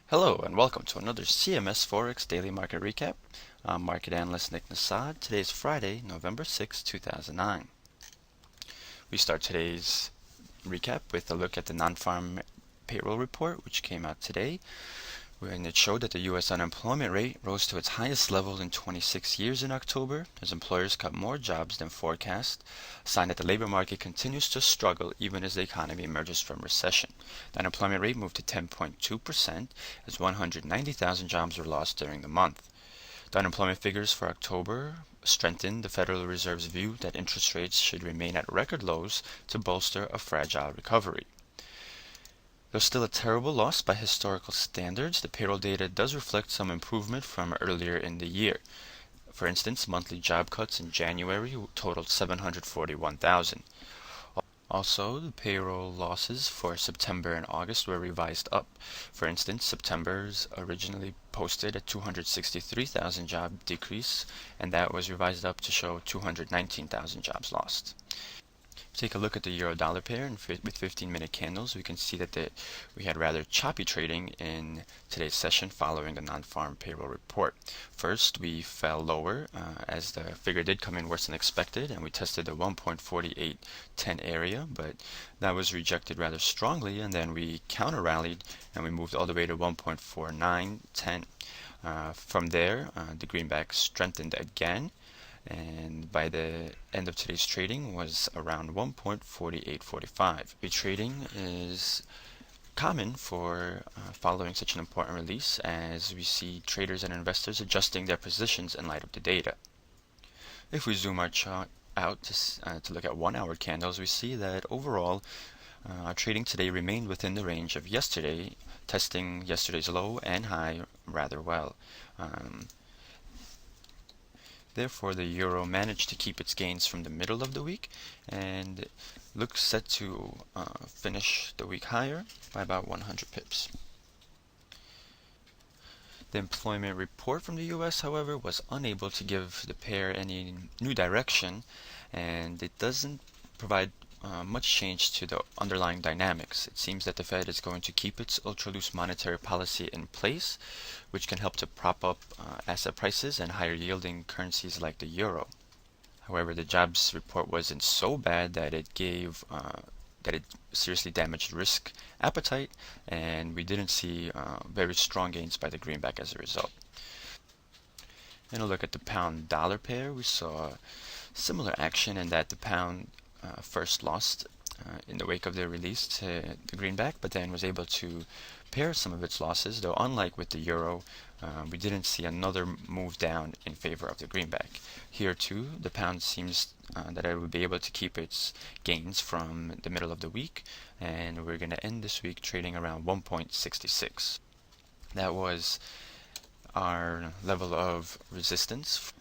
Hello and welcome to another CMS Forex Daily Market Recap. I'm Market Analyst Nick Nassad. Today is Friday, November 6, 2009. We start today's recap with a look at the nonfarm payroll report, which came out today, and it showed that the U.S. unemployment rate rose to its highest level in 26 years in October, as employers cut more jobs than forecast, a sign that the labor market continues to struggle even as the economy emerges from recession. The unemployment rate moved to 10.2%, as 190,000 jobs were lost during the month. The unemployment figures for October strengthened the Federal Reserve's view that interest rates should remain at record lows to bolster a fragile recovery. Though still a terrible loss by historical standards, the payroll data does reflect some improvement from earlier in the year. For instance, monthly job cuts in January totaled 741,000. Also, the payroll losses for September and August were revised up. For instance, September's originally posted a 263,000 job decrease, and that was revised up to show 219,000 jobs lost. Take a look at the euro-dollar pair, and with 15-minute candles, we can see that we had rather choppy trading in today's session following the non-farm payroll report. First, we fell lower as the figure did come in worse than expected, and we tested the 1.4810 area, but that was rejected rather strongly, and then we counter-rallied and we moved all the way to 1.4910. From there, the greenback strengthened again, and by the end of today's trading was around 1.4845. Trading is common for following such an important release, as we see traders and investors adjusting their positions in light of the data. If we zoom our chart out to look at 1 hour candles, we see that overall our trading today remained within the range of yesterday, testing yesterday's low and high rather well. Therefore, the euro managed to keep its gains from the middle of the week and looks set to finish the week higher by about 100 pips. The employment report from the U.S., however, was unable to give the pair any new direction, and it doesn't provide much change to the underlying dynamics. It seems that the Fed is going to keep its ultra-loose monetary policy in place, which can help to prop up asset prices and higher yielding currencies like the euro. However, the jobs report wasn't so bad that it seriously damaged risk appetite, and we didn't see very strong gains by the greenback as a result. In a look at the pound-dollar pair, we saw similar action in that the pound first lost in the wake of the release to the greenback, but then was able to pair some of its losses, though unlike with the euro, we didn't see another move down in favor of the greenback. Here too, the pound seems that it would be able to keep its gains from the middle of the week, and we're going to end this week trading around 1.66. That was our level of resistance.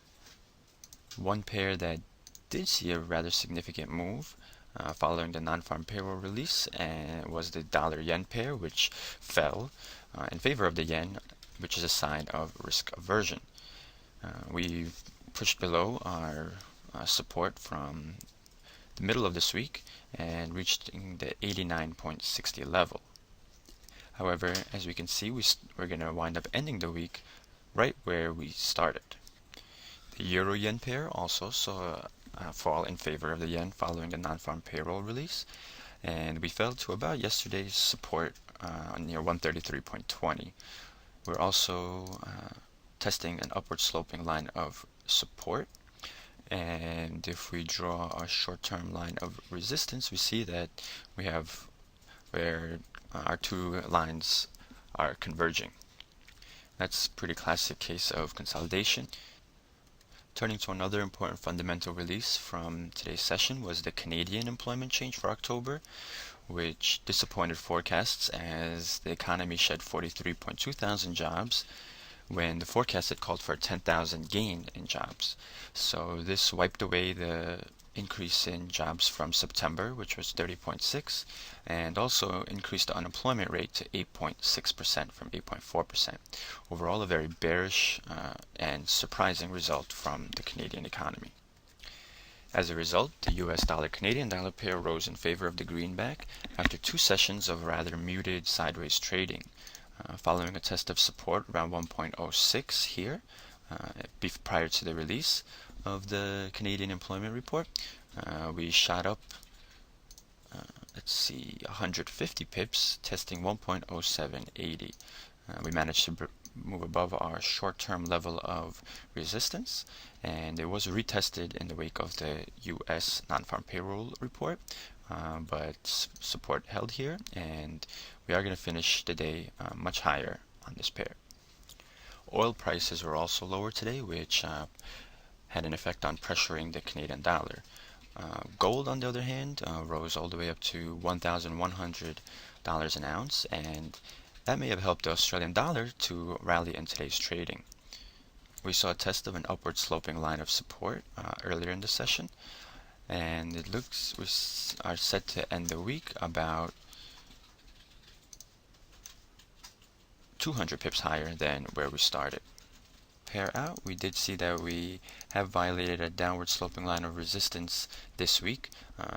One pair that did see a rather significant move following the non-farm payroll release was the dollar-yen pair, which fell in favor of the yen, which is a sign of risk aversion. We pushed below our support from the middle of this week and reached the 89.60 level. However, as we can see, we're going to wind up ending the week right where we started. The euro-yen pair also saw fall in favor of the yen following the non-farm payroll release, and we fell to about yesterday's support near 133.20. We're also testing an upward sloping line of support, and if we draw a short-term line of resistance, we see that we have where our two lines are converging. That's a pretty classic case of consolidation. Turning to another important fundamental release from today's session was the Canadian employment change for October, which disappointed forecasts as the economy shed 43.2 thousand jobs when the forecast had called for a 10,000 gain in jobs. So this wiped away the increase in jobs from September, which was 30.6, and also increased the unemployment rate to 8.6% from 8.4%. Overall, a very bearish and surprising result from the Canadian economy. As a result, the US dollar-Canadian dollar pair rose in favor of the greenback after two sessions of rather muted sideways trading. following a test of support around 1.06 here, prior to the release of the Canadian employment report. We shot up, let's see, 150 pips, testing 1.0780. We managed to move above our short-term level of resistance, and it was retested in the wake of the U.S. non-farm payroll report, but support held here, and we are going to finish the day much higher on this pair. Oil prices were also lower today, which had an effect on pressuring the Canadian dollar. Gold, on the other hand, rose all the way up to $1,100 an ounce, and that may have helped the Australian dollar to rally in today's trading. We saw a test of an upward sloping line of support earlier in the session, and it looks we are set to end the week about 200 pips higher than where we started. Pair out, we did see that we have violated a downward sloping line of resistance this week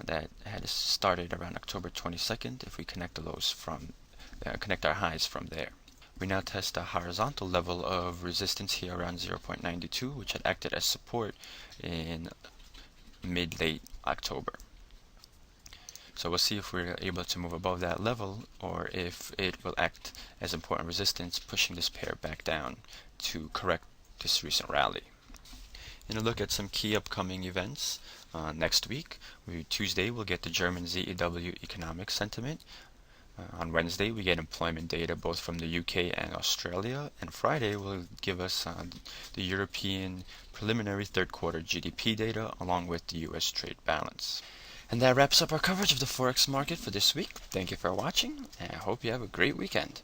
that had started around October 22nd if we connect the lows from connect our highs from there. We now test a horizontal level of resistance here around 0.92, which had acted as support in mid-late October. So we'll see if we're able to move above that level, or if it will act as important resistance, pushing this pair back down to correct this recent rally. And a look at some key upcoming events. Next week, Tuesday, we'll get the German ZEW economic sentiment. On Wednesday, we get employment data both from the UK and Australia, and Friday will give us the European preliminary third quarter GDP data along with the US trade balance. And that wraps up our coverage of the Forex market for this week. Thank you for watching, and I hope you have a great weekend.